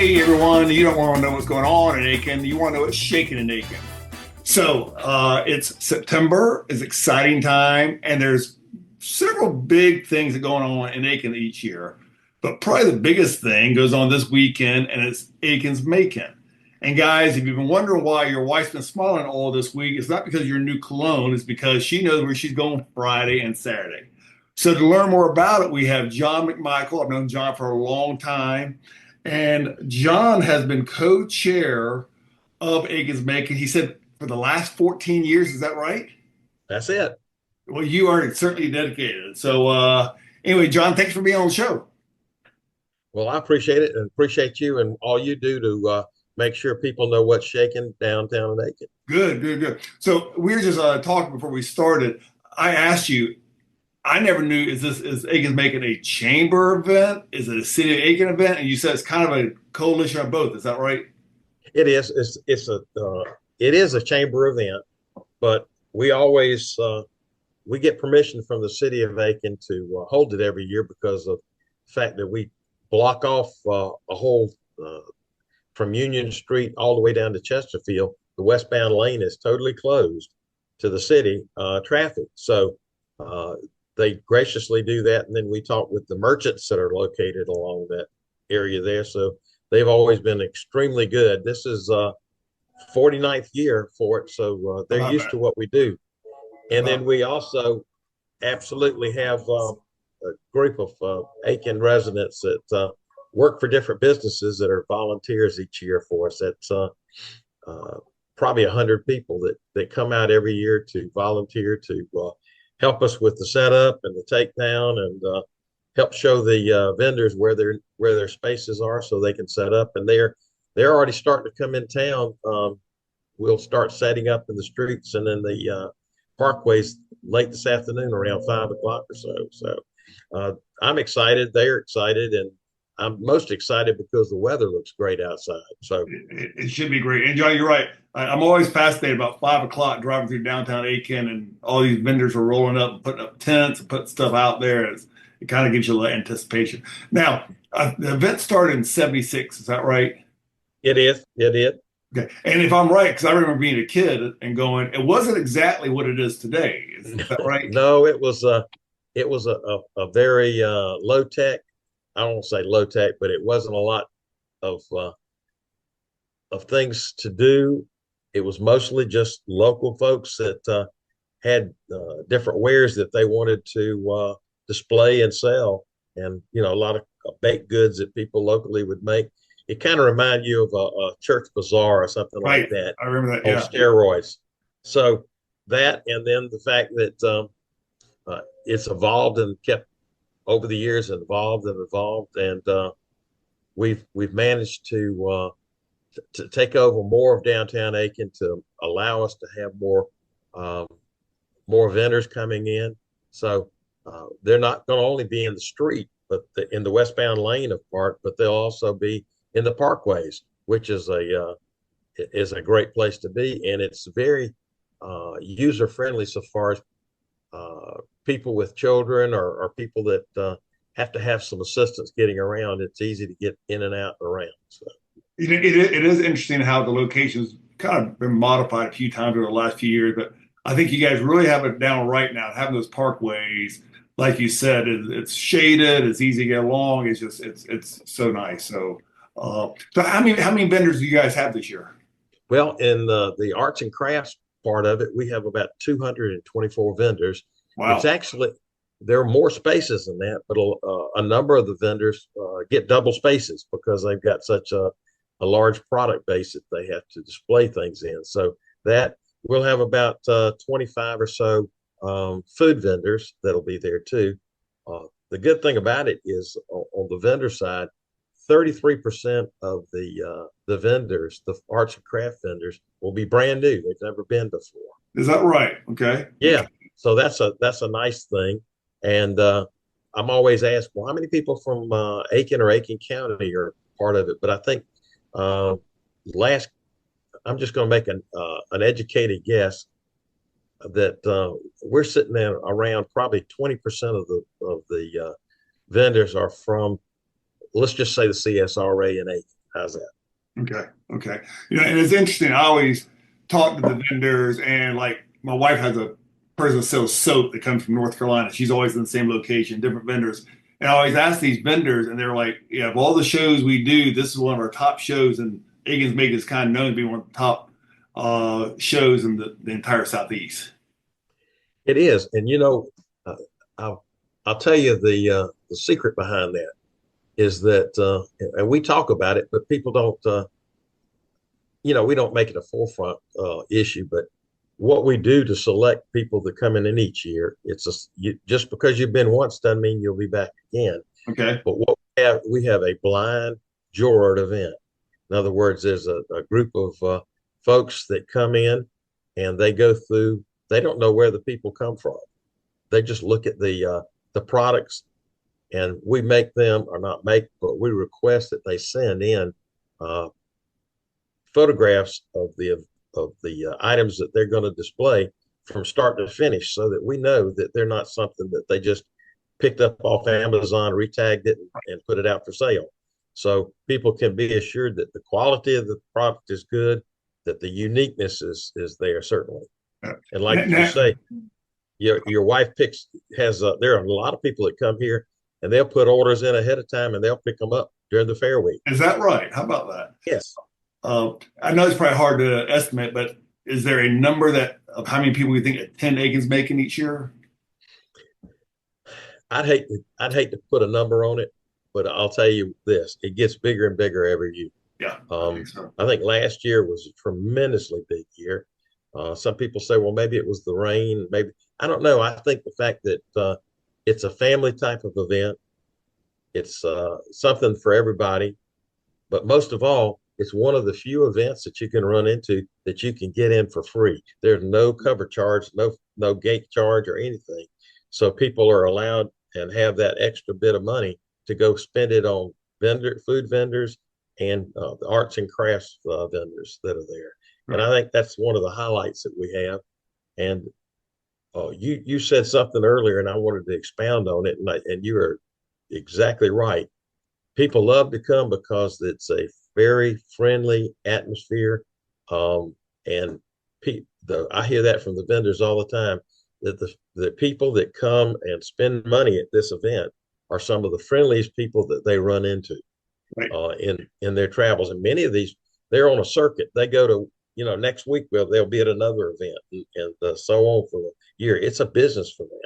Hey everyone, you don't want to know what's going on in Aiken. You want to know what's shaking in Aiken. So it's September, it's exciting time, and there's several big things that are going on in Aiken each year. But probably the biggest thing goes on this weekend, and it's Aiken's Makin. And guys, if you've been wondering why your wife's been smiling all this week, it's not because of your new cologne, it's because she knows where she's going Friday and Saturday. So to learn more about it, we have John McMichael. I've known John for a long time. And John has been co-chair of Aiken's Making. He said for the last 14 years. Is that right? That's it. Well, you are certainly dedicated. So anyway, John, thanks for being on the show. Well, I appreciate it and appreciate you and all you do to make sure people know what's shaking downtown in Aiken. Good, good, good. So we were just talking before we started. I asked you, I never knew, is Aiken's Making a chamber event? Is it a city of Aiken event? And you said it's kind of a coalition of both. Is that right? It is. It is a chamber event, but we always we get permission from the city of Aiken to hold it every year because of the fact that we block off a whole from Union Street all the way down to Chesterfield. The westbound lane is totally closed to the city traffic. So they graciously do that. And then we talk with the merchants that are located along that area there. So they've always been extremely good. This is 49th year for it. So I they're love used that. to what we do. I And love then we also absolutely have a group of Aiken residents that work for different businesses that are volunteers each year for us. That's uh, probably 100 people that come out every year to volunteer to help us with the setup and the takedown and help show the vendors where their spaces are so they can set up. And they're already starting to come in town. We'll start setting up in the streets and in the parkways late this afternoon around 5 o'clock or so. So I'm excited. They're excited, and I'm most excited because the weather looks great outside. So it should be great. And John, you're right. I'm always fascinated about 5 o'clock driving through downtown Aiken, and all these vendors are rolling up, and putting up tents, and putting stuff out there. It kind of gives you a little anticipation. Now, the event started in '76. Is that right? it is. It is. Okay. And if I'm right, because I remember being a kid and going, it wasn't exactly what it is today. Is that right? No, it was a very low tech. I don't want to say low tech, but it wasn't a lot of things to do. It was mostly just local folks that had different wares that they wanted to display and sell, and a lot of baked goods that people locally would make. It kind of reminded you of a church bazaar or something like Right. that I remember that. on Yeah. steroids. So that, and then the fact that it's evolved and kept over the years, evolved and evolved, and we've managed to take over more of downtown Aiken to allow us to have um, more vendors coming in. So they're not going to only be in the street, but in the westbound lane of park, but they'll also be in the parkways, which is a great place to be, and it's very user friendly so far as people with children or people that have to have some assistance getting around. It's easy to get in and out and around. So. It is interesting how the location's kind of been modified a few times over the last few years, but I think you guys really have it down right now. Having those parkways, like you said, it's shaded, it's easy to get along. It's so nice. So how many vendors do you guys have this year? Well, in the arts and crafts part of it, we have about 224 vendors. It's Wow. actually there are more spaces than that, but a number of the vendors get double spaces because they've got such a large product base that they have to display things in. So that we'll have about 25 or so food vendors that'll be there too. The good thing about it is on the vendor side, 33% of the vendors, the arts and craft vendors, will be brand new. They've never been before. Is that right? Okay. Yeah, so that's a nice thing. And I'm always asked, well, how many people from Aiken or Aiken County are part of it? But I think uh, last, I'm just going to make an educated guess that we're sitting at around probably 20% of the vendors are from, let's just say, the CSRA and Aiken. How's that? Okay. Okay. And it's interesting. I always talk to the vendors, and like my wife has a person that sells soap that comes from North Carolina. She's always in the same location, different vendors. And I always ask these vendors, and they're like, yeah, of all the shows we do, this is one of our top shows. And Aiken's Make is kind of known to be one of the top shows in the entire Southeast. It is, and uh, I'll I'll tell you the secret behind that is that, and we talk about it, but people don't. We don't make it a forefront issue, but what we do to select people that come in each year, just because you've been once doesn't mean you'll be back again. Okay. But what we have a blind juror event. In other words, there's a group of folks that come in and they go through. They don't know where the people come from. They just look at the products, and we make them, or not make, but we request that they send in uh, photographs of the items that they're going to display from start to finish, so that we know that they're not something that they just picked up off Amazon, retagged it, and put it out for sale. So people can be assured that the quality of the product is good, that the uniqueness is there certainly. And like you Now, say, your wife there are a lot of people that come here and they'll put orders in ahead of time and they'll pick them up during the fair week. is that right? How about that? Yes. I know it's probably hard to estimate, but is there a number that of how many people you think attend Aiken's Making each year? I'd hate to put a number on it, but I'll tell you this: it gets bigger and bigger every year. Yeah, I think so. I think last year was a tremendously big year. Some people say, well, maybe it was the rain. Maybe I don't know. I think the fact that it's a family type of event, it's something for everybody. But most of all, it's one of the few events that you can run into that you can get in for free. There's no cover charge, no gate charge or anything. So people are allowed and have that extra bit of money to go spend it on food vendors and the arts and crafts vendors that are there. And Right. I think that's one of the highlights that we have. And you said something earlier, and I wanted to expound on it. And you are exactly right. People love to come because it's a very friendly atmosphere. And I hear that from the vendors all the time, that the people that come and spend money at this event are some of the friendliest people that they run into Right. in their travels. And many of these, they're on a circuit. They go to, next week, well, they'll be at another event, and so on for the year. It's a business for them.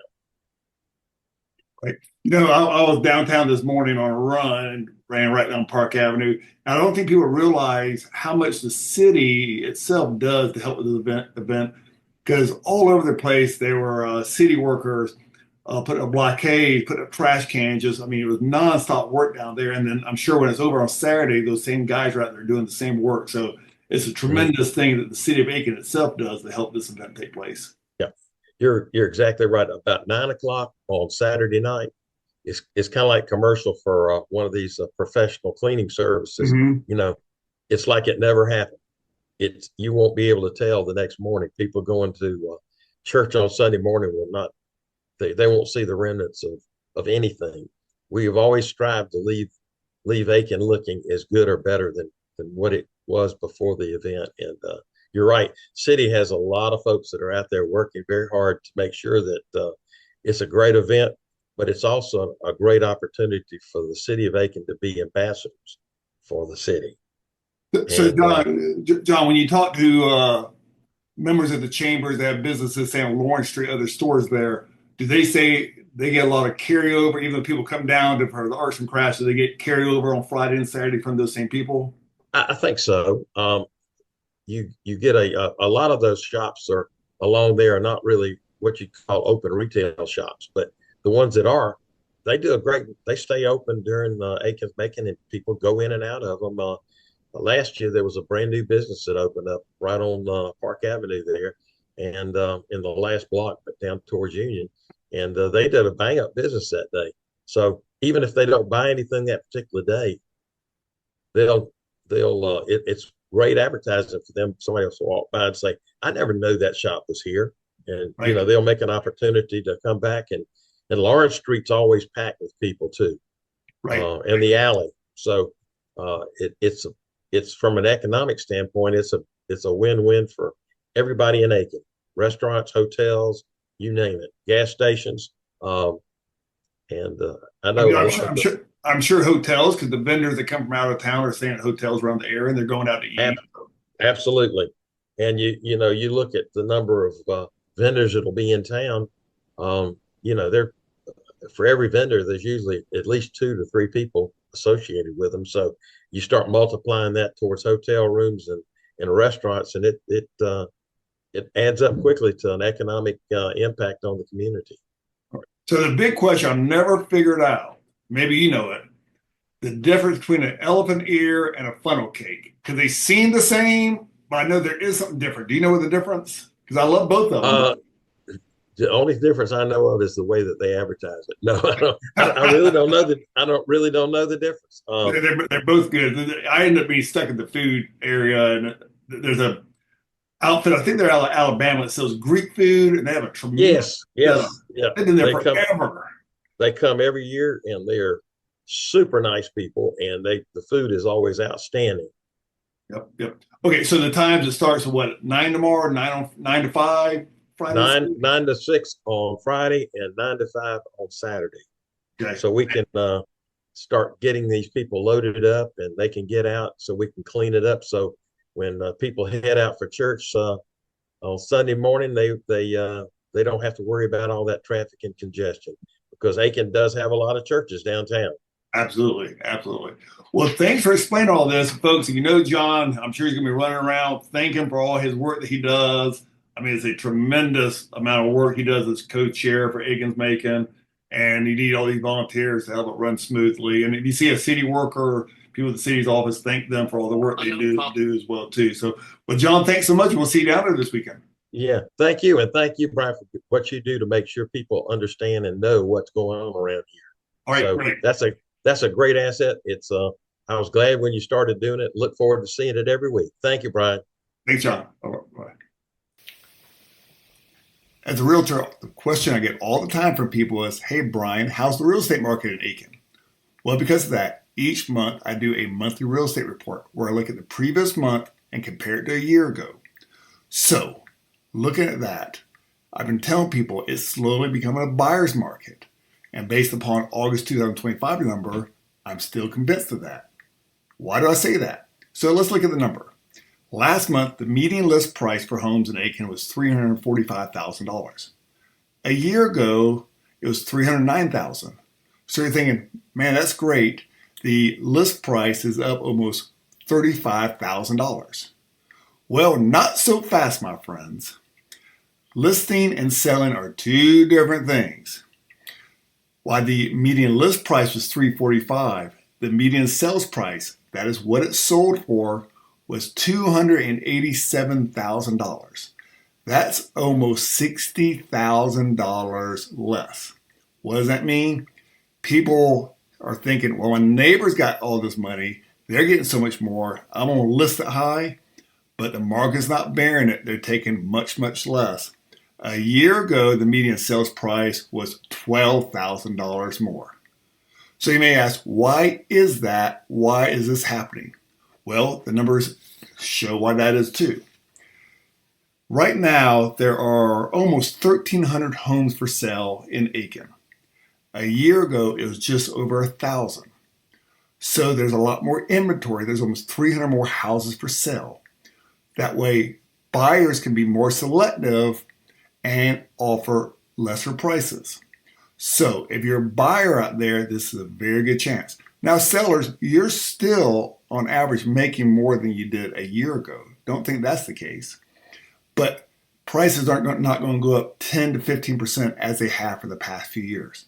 Right. I was downtown this morning on a run and ran right down Park Avenue. And I don't think people realize how much the city itself does to help with the event, because all over the place there were city workers putting up blockades, putting up trash cans. Just, I mean, it was nonstop work down there. And then I'm sure when it's over on Saturday, those same guys are out there doing the same work. So it's a Mhm. tremendous thing that the city of Aiken itself does to help this event take place. Yeah, you're exactly right. About 9 o'clock on Saturday night, it's kind of like commercial for one of these professional cleaning services. Hmm. You know, it's like it never happened. You won't be able to tell the next morning. People going to church on Sunday morning will not. They won't see the remnants of anything. We have always strived to leave Aiken looking as good or better than what it was before the event. And you're right. City has a lot of folks that are out there working very hard to make sure that it's a great event, but it's also a great opportunity for the city of Aiken to be ambassadors for the city. So, And John, when you talk to members of the chambers that have businesses, say on Lawrence Street, other stores there, do they say they get a lot of carryover, even though people come down for the arts and crafts, do they get carryover on Friday and Saturday from those same people? I think so. You get a lot of those shops are along there are not really what you call open retail shops, but the ones that are, they stay open during Aiken's Making, and people go in and out of them. Last year there was a brand new business that opened up right on Park Avenue there, and in the last block, but down towards Union, and they did a bang up business that day. So even if they don't buy anything that particular day, they'll it's great advertising for them. Somebody else will walk by and say, I never knew that shop was here. And Right. they'll make an opportunity to come back, and Lawrence Street's always packed with people too, Right. and the alley. So it's it's from an economic standpoint, it's a win-win for everybody in Aiken. Restaurants, hotels, you name it, gas stations. Um, and I I mean, know a lot of the I'm sure hotels, because the vendors that come from out of town are staying at hotels around the area and they're going out to ab- eat. absolutely. And you know, you look at the number of vendors that'll be in town. You know, they're for every vendor, there's usually at least 2 to 3 people associated with them. So you start multiplying that towards hotel rooms and restaurants, and it adds up quickly to an economic impact on the community. So the big question I've never figured out, maybe you know it, the difference between an elephant ear and a funnel cake. Because they seem the same, but I know there is something different. Do you know what the difference? Because I love both of them. Uh, the only difference I know of is the way that they advertise it. No, I don't. I really don't know that. I don't really don't know the difference. They're both good. I end up being stuck in the food area, and there's a outfit. I think they're out of Alabama that sells Greek food, and they have a tremendous Yes, setup. yes, yeah. They've been there They come. forever. They come every year, and they're super nice people, and the food is always outstanding. Yep, yep. Okay, so the times it starts at what, 9 tomorrow, 9 to 5 Friday. Nine to six on Friday and 9 to 5 on Saturday. Okay. So we can start getting these people loaded up, and they can get out, so we can clean it up. So when people head out for church on Sunday morning, they don't have to worry about all that traffic and congestion, because Aiken does have a lot of churches downtown. Absolutely, absolutely. Well, thanks for explaining all this, folks. If you know John, I'm sure he's going to be running around thanking for all his work that he does. I mean, it's a tremendous amount of work he does as co-chair for Aiken's Makin, and you need all these volunteers to help it run smoothly. And if you see a city worker, people at the city's office, thank them for all the work they do as well too. So, well, John, thanks so much. We'll see you down there this weekend. Yeah, thank you, and thank you, Brian, for what you do to make sure people understand and know what's going on around here. All right, So great. that's a great asset. It's I was glad when you started doing it. Look forward to seeing it every week. Thank you, Brian. Thanks, John. All right, bye. As a realtor, the question I get all the time from people is, hey, Brian, how's the real estate market in Aiken? Well, because of that, each month I do a monthly real estate report where I look at the previous month and compare it to a year ago. So, looking at that, I've been telling people it's slowly becoming a buyer's market. And based upon August 2025 number, I'm still convinced of that. Why do I say that? So let's look at the number. Last month, the median list price for homes in Aiken was $345,000. A year ago, it was $309,000. So you're thinking, man, that's great. The list price is up almost $35,000. Well, not so fast, my friends. Listing and selling are two different things. While the median list price was $345,000, the median sales price, that is what it sold for, was $287,000. That's almost $60,000 less. What does that mean? People are thinking, well, my neighbor's got all this money. They're getting so much more. I'm going to list it high, but the market's not bearing it. They're taking much, much less. A year ago, the median sales price was $12,000 more. So you may ask, why is that? Why is this happening? Well, the numbers show why that is too. Right now, there are almost 1,300 homes for sale in Aiken. A year ago, it was just over 1,000. So there's a lot more inventory. There's almost 300 more houses for sale. That way, buyers can be more selective and offer lesser prices. So if you're a buyer out there, this is a very good chance. Now, sellers, you're still on average making more than you did a year ago. Don't think that's the case. But prices aren't not going to go up 10 to 15% as they have for the past few years.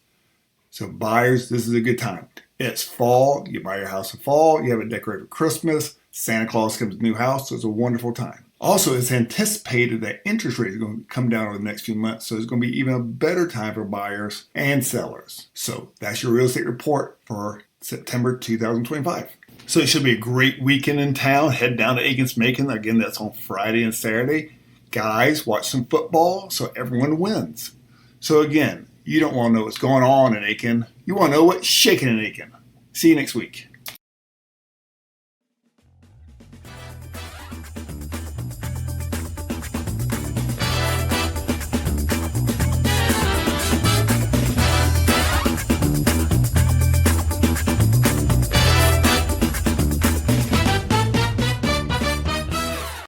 So buyers, this is a good time. It's fall. You buy your house in fall. You have it decorated for Christmas. Santa Claus comes to the new house. So it's a wonderful time. Also, it's anticipated that interest rates are going to come down over the next few months. So it's going to be even a better time for buyers and sellers. So that's your real estate report for September 2025. So it should be a great weekend in town. Head down to Aiken's Makin. Again, that's on Friday and Saturday. Guys, watch some football so everyone wins. So again, you don't want to know what's going on in Aiken. You want to know what's shaking in Aiken. See you next week.